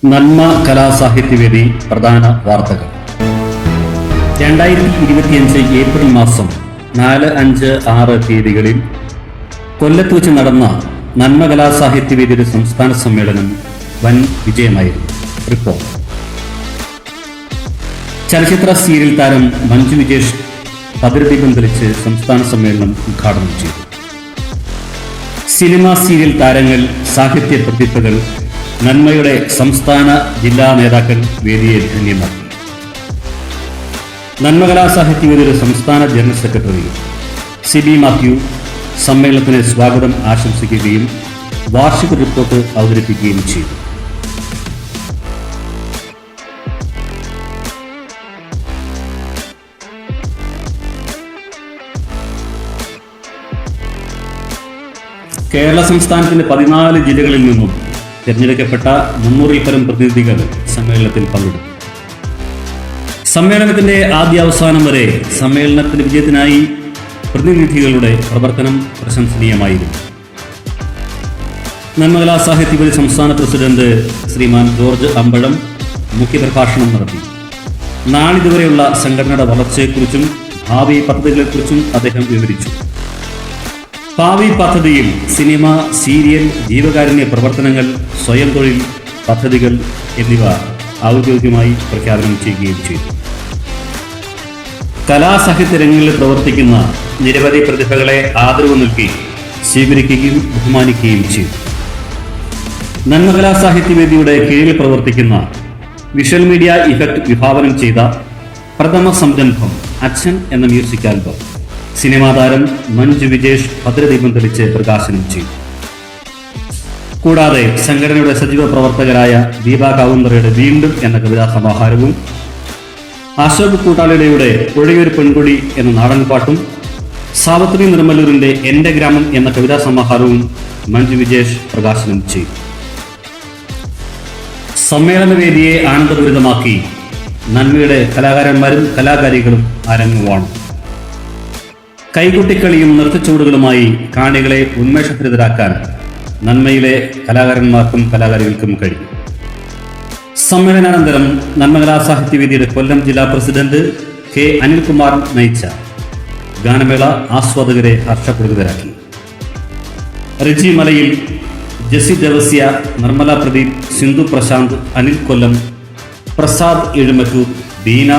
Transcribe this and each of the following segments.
നന്മ കലാസാഹിത്യവേദി പ്രധാന വാർത്തകൾ. 2025 ഏപ്രിൽ മാസം 4, 5, 6 തീയതികളിൽ കൊല്ലത്ത് വെച്ച് നടന്ന നന്മ കലാസാഹിത്യവേദിയുടെ സംസ്ഥാന സമ്മേളനം വൻ വിജയമായിരുന്നു. റിപ്പോർട്ട്. ചലച്ചിത്ര സീരിയൽ താരം മഞ്ജു വിജേഷ് പതിരദീപം തെളിച്ച് സംസ്ഥാന സമ്മേളനം ഉദ്ഘാടനം ചെയ്തു. സിനിമ സീരിയൽ താരങ്ങൾ, സാഹിത്യ പ്രതിഭകൾ, നന്മയുടെ സംസ്ഥാന ജില്ലാ നേതാക്കൾ വേദിയെ ധന്യമാക്കി. നന്മ കലാസാഹിത്യവേദിയുടെ സംസ്ഥാന ജനറൽ സെക്രട്ടറി സിബി മാത്യു സമ്മേളനത്തിന് സ്വാഗതം ആശംസിക്കുകയും വാർഷിക റിപ്പോർട്ട് അവതരിപ്പിക്കുകയും ചെയ്തു. കേരള സംസ്ഥാനത്തിന്റെ 14 ജില്ലകളിൽ നിന്നും തിരഞ്ഞെടുക്കപ്പെട്ട 300-ൽ പരം പ്രതിനിധികൾ സമ്മേളനത്തിൽ പങ്കെടുത്തു. സമ്മേളനത്തിന്റെ ആദ്യ അവസാനം വരെ സമ്മേളനത്തിന്റെ വിജയത്തിനായി പ്രതിനിധികളുടെ പ്രവർത്തനം പ്രശംസനീയമായിരുന്നു. നന്മ കലാസാഹിത്യവേദി സംസ്ഥാന പ്രസിഡന്റ് ശ്രീമാൻ ജോർജ് അമ്പഴം മുഖ്യപ്രഭാഷണം നടത്തി. നാളിതുവരെയുള്ള സംഘടനയുടെ വളർച്ചയെക്കുറിച്ചും ഭാവി പദ്ധതികളെക്കുറിച്ചും അദ്ദേഹം വിവരിച്ചു. ഭാവി പദ്ധതിയിൽ സിനിമ, സീരിയൽ, ജീവകാരുണ്യ പ്രവർത്തനങ്ങൾ, സ്വയം തൊഴിൽ പദ്ധതികൾ എന്നിവ ഔദ്യോഗികമായി പ്രഖ്യാപനം ചെയ്യുകയും ചെയ്തു. കലാസാഹിത്യ രംഗങ്ങളിൽ പ്രവർത്തിക്കുന്ന നിരവധി പ്രതിഭകളെ ആദരവ് നൽകി സ്വീകരിക്കുകയും ബഹുമാനിക്കുകയും ചെയ്തു. നന്മ കലാസാഹിത്യവേദിയുടെ കീഴിൽ പ്രവർത്തിക്കുന്ന വിഷ്വൽ മീഡിയ ഇഫക്റ്റ് വിഭാവനം ചെയ്ത പ്രഥമ സംരംഭം അച്ഛൻ എന്ന മ്യൂസിക് ആൽബം സിനിമാ താരം മഞ്ജു വിജേഷ് ഭദ്രദീപം തെളിച്ച് പ്രകാശനം ചെയ്തു. കൂടാതെ സംഘടനയുടെ സജീവ പ്രവർത്തകരായ ദീപ കാവുന്തറയുടെ വീണ്ടും എന്ന കവിതാ സമാഹാരവും അശോക് കൂട്ടാളിയുടെ പുഴയൊരു പെൺകുടി എന്ന നാടൻപാട്ടും സാവിത്രി നിർമ്മലൂരിന്റെ എന്റെ ഗ്രാമം എന്ന കവിതാ സമാഹാരവും മഞ്ജു വിജേഷ് പ്രകാശനം ചെയ്തു. സമ്മേളനവേദിയെ ആനന്ദപൂരിതമാക്കി നന്മയുടെ കലാകാരന്മാരും കലാകാരികളും അരങ്ങുവാണ്. കൈകൊട്ടിക്കളിയും നൃത്തച്ചുവടുകളുമായി കാണികളെ ഉന്മേഷഭരിതരാക്കാൻ നന്മയിലെ കലാകാരന്മാർക്കും കലാകാരികൾക്കും കഴിഞ്ഞു. സമ്മേളനാനന്തരം നന്മ കലാസാഹിത്യവേദിയുടെ കൊല്ലം ജില്ലാ പ്രസിഡന്റ് കെ അനിൽകുമാർ നയിച്ച ഗാനമേള ആസ്വാദകരെ ഹർഷപ്രകൃതരാക്കി. റിജി മലയിൽ, ജെസി ദേവസ്യ, നിർമ്മല പ്രദീപ്, സിന്ധു പ്രശാന്ത്, അനിൽ കൊല്ലം, പ്രസാദ് എഴുമറ്റൂർ, ബീന,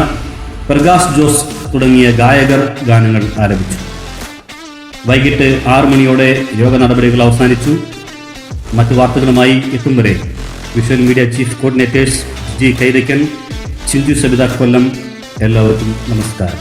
പ്രകാശ് ജോസ് തുടങ്ങിയ ഗായകർ ഗാനങ്ങൾ ആലപിച്ചു. വൈകിട്ട് 6 മണിയോടെ യോഗ നടപടികൾ അവസാനിച്ചു. മറ്റു വാർത്തകളുമായി എത്തും വരെ visual media chief coordinators G കൈതയ്ക്കൻ, ചിഞ്ചു സബിത കൊല്ലം, എല്ലാവർക്കും നമസ്കാരം.